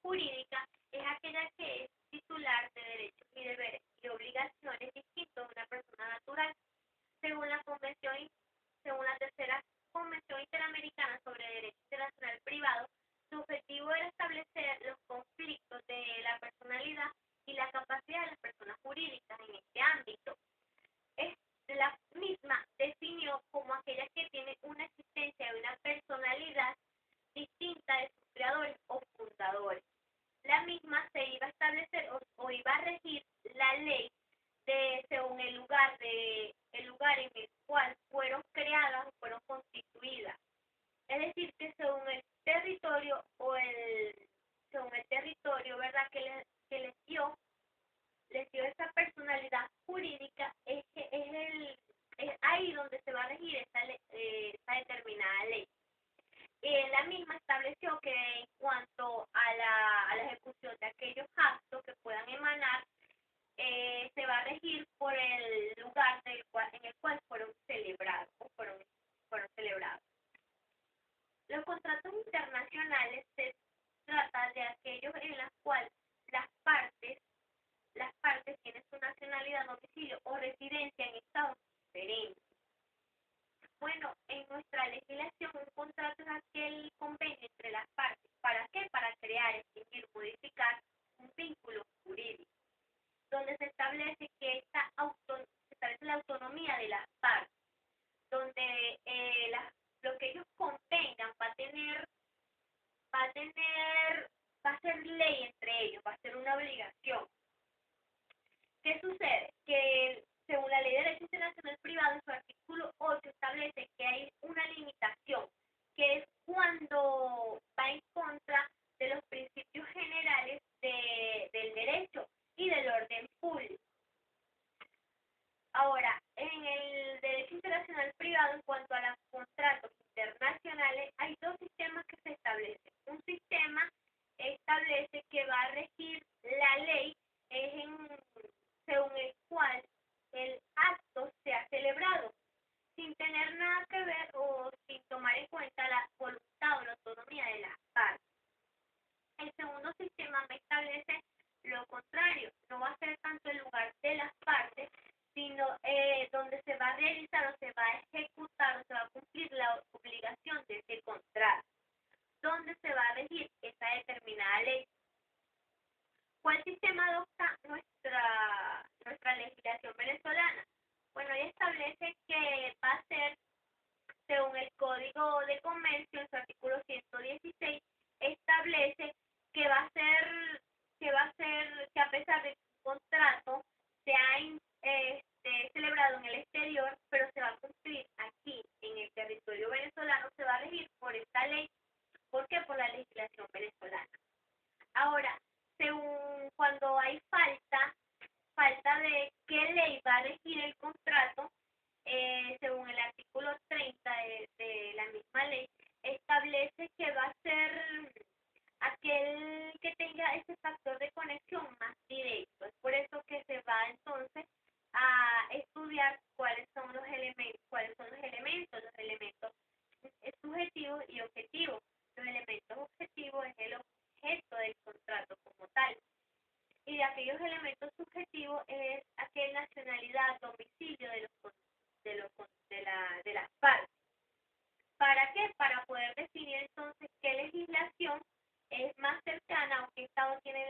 jurídica es aquella que es titular de derechos y deberes y obligaciones distintos de una persona natural. Según la convención, según la tercera Convención Interamericana sobre Derecho Internacional Privado, su objetivo era establecer los conflictos de la personalidad y la capacidad de las personas jurídicas en este ámbito. Es la misma definió como aquella que tiene una existencia de una personalidad distinta de sus creadores o fundadores. La misma se iba a establecer o iba a regir la ley según el lugar en el cual fueron creadas o fueron constituidas. Es decir, que según el territorio, ¿verdad? Que les dio esa personalidad jurídica, es que es ahí donde se va a regir esa determinada ley. La misma estableció que en cuanto a la ejecución de aquellos actos que puedan emanar, se va a regir por el lugar en el cual fueron celebrados fueron celebrados. Los contratos internacionales se trata de aquellos en los cuales las partes las partes tienen su nacionalidad, domicilio o residencia en estados diferentes. Bueno, en nuestra legislación un contrato es aquel convenio entre las partes. ¿Para qué? Para crear, extinguir, modificar un vínculo jurídico, donde se establece la autonomía de las partes, donde lo que ellos convengan va a tener, va a ser ley entre ellos, va a ser una obligación. ¿Qué sucede? Que según la Ley de Derecho Internacional Privado, en su artículo 8 establece que hay una limitación, que es cuando va en contra de los principios generales del derecho y del orden público. Ahora, en el derecho internacional privado, en cuanto a los contratos internacionales, hay dos sistemas que se establecen. Un sistema establece que va a regir la ley según el cual el acto se ha celebrado, sin tener nada que ver o sin tomar en cuenta la voluntad o la autonomía de las partes. El segundo sistema me establece lo contrario, no va a ser tanto el lugar de las partes, sino donde se va a realizar o se va a ejecutar o se va a cumplir la obligación de ese contrato, donde se va a regir esa determinada ley. ¿Cuál sistema adopta nuestra legislación venezolana? Bueno, ella establece que va a ser, según el Código de Comercio, en su artículo 116, establece que que a pesar de que un contrato se ha celebrado en el exterior, pero se va a cumplir aquí, en el territorio venezolano, se va a regir por esta ley. ¿Por qué? Por la legislación venezolana. Ahora, según cuando hay falta de qué ley va a regir el contrato, según el artículo 30 de la misma ley, establece que va a ser aquel que tenga ese factor de conexión más directo. Es por eso que se va entonces a estudiar los elementos subjetivos y objetivos. Los elementos objetivos es el objeto del contrato como tal. Y de aquellos elementos subjetivos es aquella nacionalidad, domicilio de las partes. ¿Para qué? Para poder definir entonces qué legislación es más cercana o qué Estado tiene